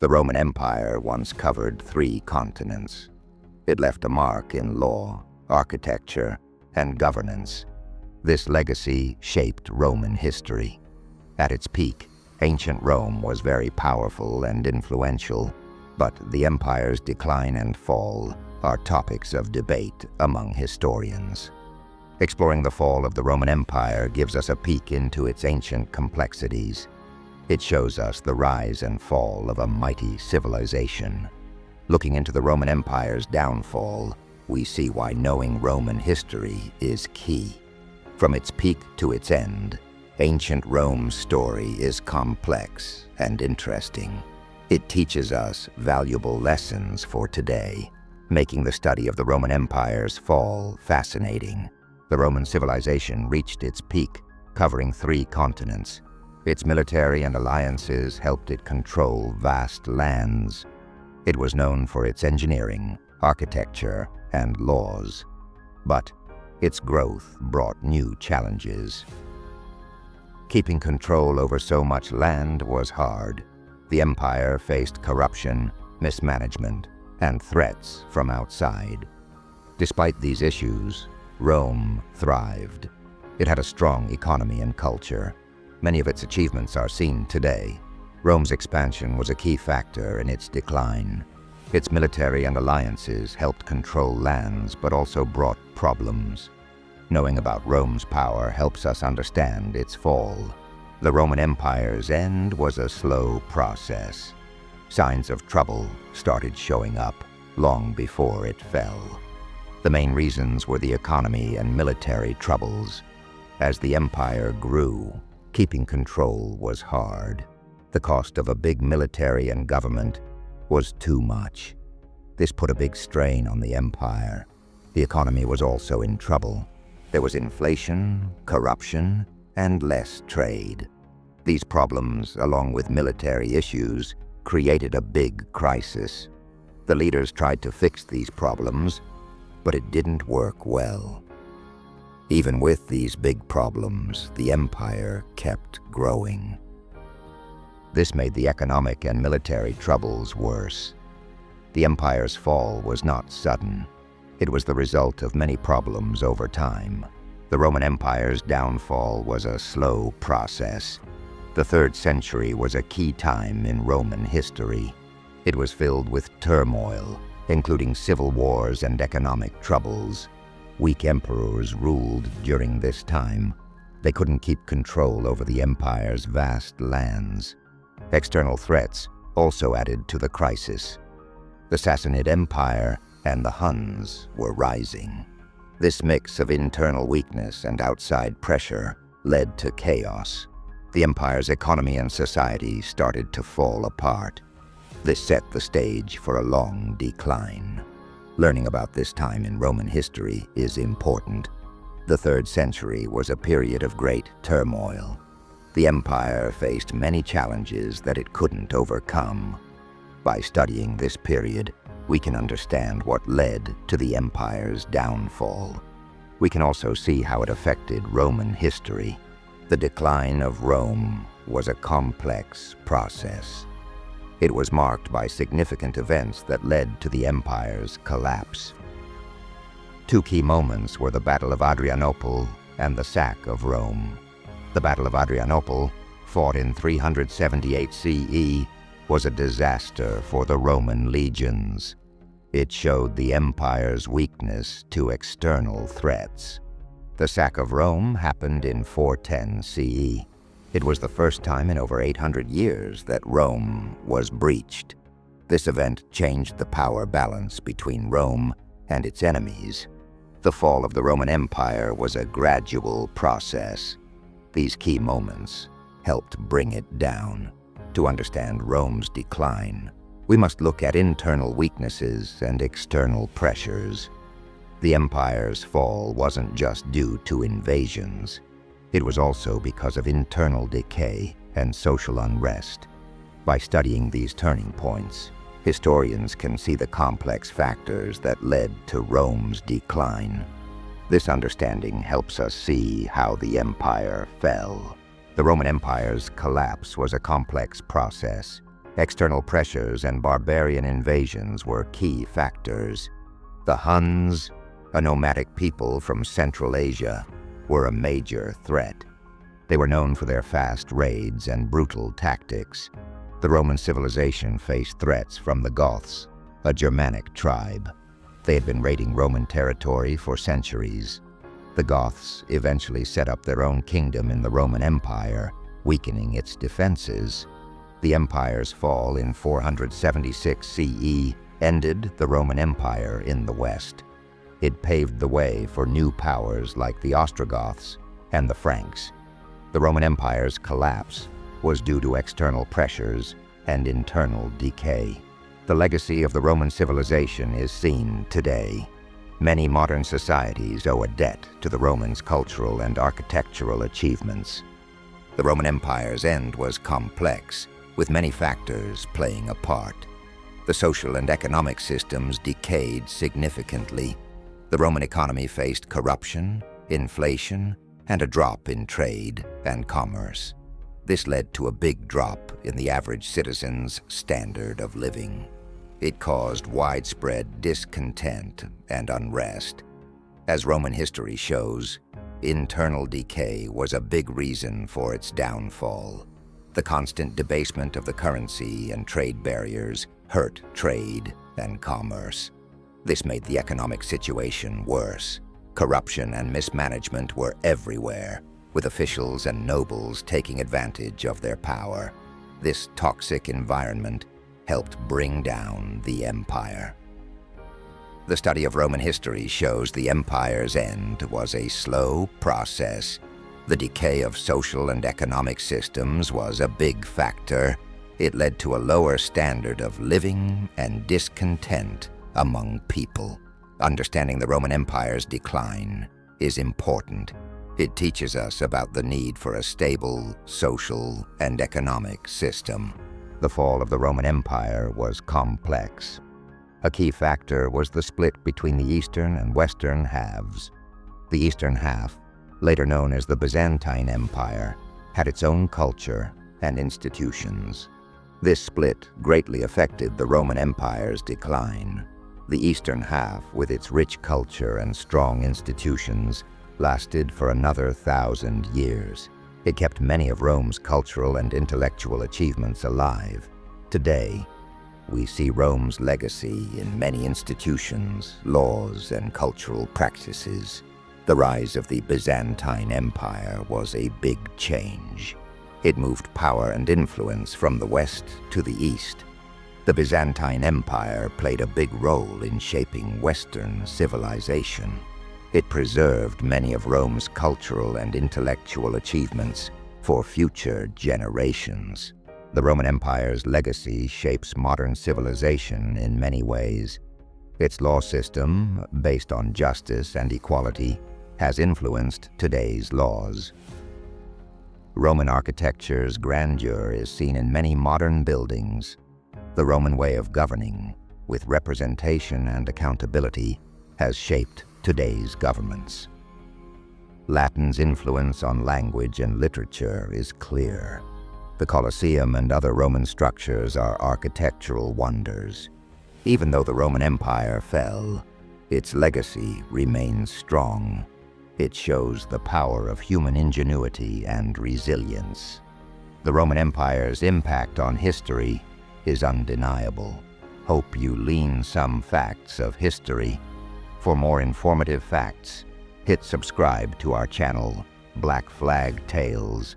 The Roman Empire once covered 3 continents. It left a mark in law, architecture, and governance. This legacy shaped Roman history. At its peak, ancient Rome was very powerful and influential, but the empire's decline and fall are topics of debate among historians. Exploring the fall of the Roman Empire gives us a peek into its ancient complexities. It shows us the rise and fall of a mighty civilization. Looking into the Roman Empire's downfall, we see why knowing Roman history is key. From its peak to its end, ancient Rome's story is complex and interesting. It teaches us valuable lessons for today, making the study of the Roman Empire's fall fascinating. The Roman civilization reached its peak, covering 3 continents. Its military and alliances helped it control vast lands. It was known for its engineering, architecture, and laws. But its growth brought new challenges. Keeping control over so much land was hard. The empire faced corruption, mismanagement, and threats from outside. Despite these issues, Rome thrived. It had a strong economy and culture. Many of its achievements are seen today. Rome's expansion was a key factor in its decline. Its military and alliances helped control lands but also brought problems. Knowing about Rome's power helps us understand its fall. The Roman Empire's end was a slow process. Signs of trouble started showing up long before it fell. The main reasons were the economy and military troubles. As the empire grew, keeping control was hard. The cost of a big military and government was too much. This put a big strain on the empire. The economy was also in trouble. There was inflation, corruption, and less trade. These problems, along with military issues, created a big crisis. The leaders tried to fix these problems, but it didn't work well. Even with these big problems, the empire kept growing. This made the economic and military troubles worse. The empire's fall was not sudden. It was the result of many problems over time. The Roman Empire's downfall was a slow process. The 3rd century was a key time in Roman history. It was filled with turmoil, including civil wars and economic troubles. Weak emperors ruled during this time. They couldn't keep control over the empire's vast lands. External threats also added to the crisis. The Sassanid Empire and the Huns were rising. This mix of internal weakness and outside pressure led to chaos. The empire's economy and society started to fall apart. This set the stage for a long decline. Learning about this time in Roman history is important. The 3rd century was a period of great turmoil. The empire faced many challenges that it couldn't overcome. By studying this period, we can understand what led to the empire's downfall. We can also see how it affected Roman history. The decline of Rome was a complex process. It was marked by significant events that led to the empire's collapse. 2 key moments were the Battle of Adrianople and the sack of Rome. The Battle of Adrianople, fought in 378 CE, was a disaster for the Roman legions. It showed the empire's weakness to external threats. The sack of Rome happened in 410 CE. It was the first time in over 800 years that Rome was breached. This event changed the power balance between Rome and its enemies. The fall of the Roman Empire was a gradual process. These key moments helped bring it down. To understand Rome's decline, we must look at internal weaknesses and external pressures. The empire's fall wasn't just due to invasions. It was also because of internal decay and social unrest. By studying these turning points, historians can see the complex factors that led to Rome's decline. This understanding helps us see how the empire fell. The Roman Empire's collapse was a complex process. External pressures and barbarian invasions were key factors. The Huns, a nomadic people from Central Asia, were a major threat. They were known for their fast raids and brutal tactics. The Roman civilization faced threats from the Goths, a Germanic tribe. They had been raiding Roman territory for centuries. The Goths eventually set up their own kingdom in the Roman Empire, weakening its defenses. The empire's fall in 476 CE ended the Roman Empire in the West. It paved the way for new powers like the Ostrogoths and the Franks. The Roman Empire's collapse was due to external pressures and internal decay. The legacy of the Roman civilization is seen today. Many modern societies owe a debt to the Romans' cultural and architectural achievements. The Roman Empire's end was complex, with many factors playing a part. The social and economic systems decayed significantly. The Roman economy faced corruption, inflation, and a drop in trade and commerce. This led to a big drop in the average citizen's standard of living. It caused widespread discontent and unrest. As Roman history shows, internal decay was a big reason for its downfall. The constant debasement of the currency and trade barriers hurt trade and commerce. This made the economic situation worse. Corruption and mismanagement were everywhere, with officials and nobles taking advantage of their power. This toxic environment helped bring down the empire. The study of Roman history shows the empire's end was a slow process. The decay of social and economic systems was a big factor. It led to a lower standard of living and discontent among people. Understanding the Roman Empire's decline is important. It teaches us about the need for a stable social and economic system. The fall of the Roman Empire was complex. A key factor was the split between the eastern and western halves. The eastern half, later known as the Byzantine Empire, had its own culture and institutions. This split greatly affected the Roman Empire's decline. The eastern half, with its rich culture and strong institutions, lasted for another 1,000 years. It kept many of Rome's cultural and intellectual achievements alive. Today, we see Rome's legacy in many institutions, laws, and cultural practices. The rise of the Byzantine Empire was a big change. It moved power and influence from the west to the east. The Byzantine Empire played a big role in shaping Western civilization. It preserved many of Rome's cultural and intellectual achievements for future generations. The Roman Empire's legacy shapes modern civilization in many ways. Its law system, based on justice and equality, has influenced today's laws. Roman architecture's grandeur is seen in many modern buildings. The Roman way of governing, with representation and accountability, has shaped today's governments. Latin's influence on language and literature is clear. The Colosseum and other Roman structures are architectural wonders. Even though the Roman Empire fell, its legacy remains strong. It shows the power of human ingenuity and resilience. The Roman Empire's impact on history is undeniable. Hope you learn some facts of history. For more informative facts, hit subscribe to our channel, Black Flag Tales.